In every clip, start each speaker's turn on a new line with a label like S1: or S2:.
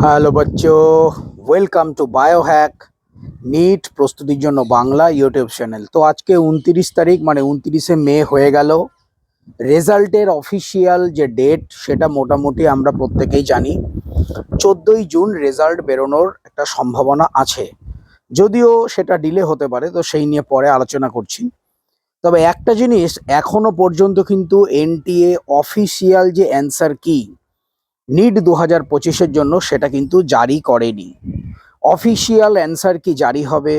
S1: Hello বাচ্চো, welcome to biohack NEET প্রস্তুতির জন্য বাংলা ইউটিউব চ্যানেল। তো আজকে 29 তারিখ, মানে 29শে মে হয়ে গেল। রেজাল্টের অফিসিয়াল যে ডেট সেটা মোটামুটি আমরা প্রত্যেকেই জানি। 14ই জুন রেজাল্ট বেরোনোর একটা সম্ভাবনা আছে, যদিও সেটা ডিলে হতে পারে, তো সেই নিয়ে পরে আলোচনা করছি। তবে একটা জিনিস, এখনো পর্যন্ত কিন্তু এনটিএ অফিসিয়াল যে অ্যান্সার কি নিট 2025-এর জন্য সেটা কিন্তু জারি করেনি। অফিসিয়াল অ্যান্সার কি জারি হবে,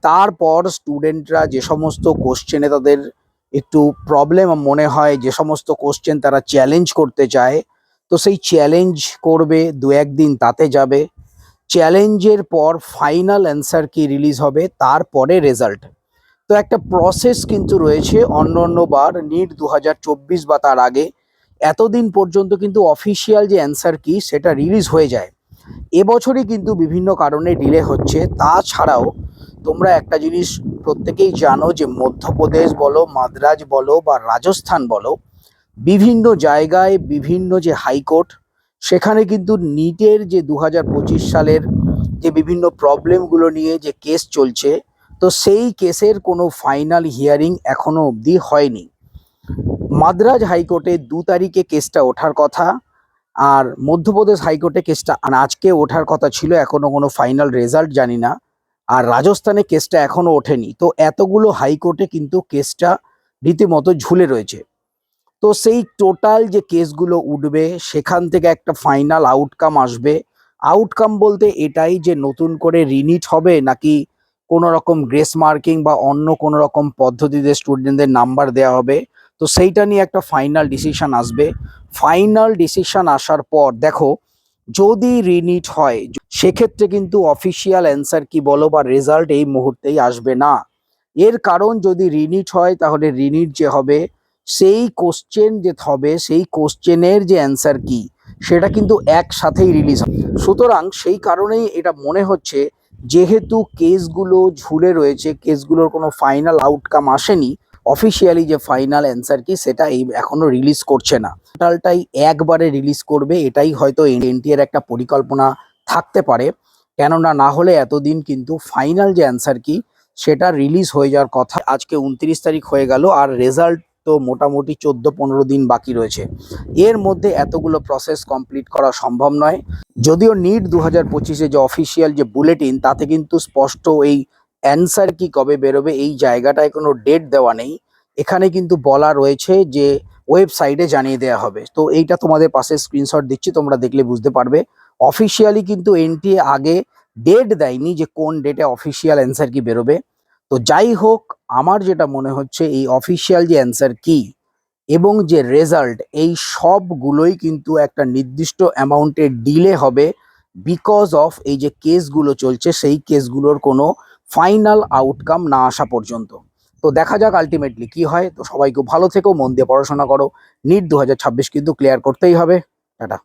S1: তারপর স্টুডেন্টরা যে সমস্ত কোশ্চেনে তাদের একটু প্রবলেম মনে হয়, যে সমস্ত কোশ্চেন তারা চ্যালেঞ্জ করতে চায়, তো সেই চ্যালেঞ্জ করবে, দু একদিন তাতে যাবে। চ্যালেঞ্জের পর ফাইনাল অ্যান্সার কি রিলিজ হবে, তারপরে রেজাল্ট। তো একটা প্রসেস কিন্তু রয়েছে। অন্যবার নিট 2024 বা তার আগে এতদিন পর্যন্ত কিন্তু অফিসিয়াল যে অ্যান্সার কি সেটা রিলিজ হয়ে যায়। এবছরই কিন্তু বিভিন্ন কারণে ডিলে হচ্ছে। তাছাড়াও তোমরা একটা জিনিস প্রত্যেকেই জানো যে মধ্যপ্রদেশ বলো, মাদ্রাজ বলো বা রাজস্থান বলো, বিভিন্ন জায়গায় বিভিন্ন যে হাইকোর্ট, সেখানে কিন্তু নিটের যে 2025 সালের যে বিভিন্ন প্রবলেমগুলো নিয়ে যে কেস চলছে, তো সেই কেসের কোনো ফাইনাল হিয়ারিং এখনো অবধি হয়নি। মাদ্রাজ হাইকোর্টে 2 তারিখে কেসটা ওঠার কথা, আর মধ্যপ্রদেশ হাইকোর্টে কেসটা আজকে ওঠার কথা ছিল, এখনো কোনো ফাইনাল রেজাল্ট জানি না। আর রাজস্থানে কেসটা এখনো ওঠেনি। তো এতগুলো হাইকোর্টে কিন্তু কেসটা রীতিমতো ঝুলে রয়েছে। তো সেই টোটাল যে কেসগুলো উঠবে, সেখান থেকে একটা ফাইনাল আউটকাম আসবে। আউটকাম বলতে এটাই যে নতুন করে রিনিট হবে নাকি কোনো রকম গ্রেস মার্কিং বা অন্য কোনো রকম পদ্ধতিতে স্টুডেন্টদের নাম্বার দেওয়া হবে। তো সেইটা নিয়ে একটা ফাইনাল ডিসিশন আসবে। ফাইনাল ডিসিশন আসার পর দেখো, যদি রিনিট হয় সেক্ষেত্রে কিন্তু অফিসিয়াল অ্যান্সার কি বলো বা রেজাল্ট এই মুহূর্তেই আসবে না। এর কারণ, যদি রিনিট হয় তাহলে রিনিট যে হবে সেই কোশ্চেন যে হবে, সেই কোশ্চেনের যে অ্যান্সার কি সেটা কিন্তু একসাথেই রিলিজ হবে। সুতরাং সেই কারণেই এটা মনে হচ্ছে, যেহেতু কেসগুলো ঝুলে রয়েছে, কেসগুলোর কোনো ফাইনাল আউটকাম আসেনি, অফিসিয়ালি যে ফাইনাল অ্যান্সার কি সেটা এখনো রিলিজ করছে না। টোটালটাই একবারে রিলিজ করবে, এটাই হয়তো এনটিএর একটা পরিকল্পনা থাকতে পারে। কেননা না হলে এতদিন কিন্তু ফাইনাল যে অ্যান্সার কি সেটা রিলিজ হয়ে যাওয়ার কথা। আজকে 29 তারিখ হয়ে গেল, আর রেজাল্ট তো মোটামুটি 14-15 দিন বাকি রয়েছে। এর মধ্যে এতগুলো প্রসেস কমপ্লিট করা সম্ভব নয়। যদিও নিট 2025-এ যে অফিসিয়াল যে বুলেটিন, তাতে কিন্তু স্পষ্ট এই অ্যান্সার কি কবে বেরোবে এই জায়গাটায় কোনো ডেট দেওয়া নেই। এখানে কিন্তু বলা রয়েছে যে ওয়েবসাইটে জানিয়ে দেওয়া হবে। তো এইটা তোমাদের পাশে স্ক্রিনশট দিচ্ছি, তোমরা দেখলে বুঝতে পারবে। অফিসিয়ালি কিন্তু এনটিএ আগে ডেট দেয়নি যে কোন ডেটে অফিসিয়াল অ্যান্সার কি বেরোবে। তো যাই হোক, আমার যেটা মনে হচ্ছে, এই অফিসিয়াল যে অ্যান্সার কি এবং যে রেজাল্ট, এই সবগুলোই কিন্তু একটা নির্দিষ্ট অ্যামাউন্টের ডিলে হবে, বিকজ অফ এই যে কেসগুলো চলছে, সেই কেসগুলোর কোনো ফাইনাল আউটকাম না আসা পর্যন্ত। তো দেখা যাক আলটিমেটলি কি হয়। তো সবাই খুব ভালো থেকো, মন দিয়ে পড়াশোনা করো। নিট 2026 কিন্তু ক্লিয়ার করতেই হবে। টাটা।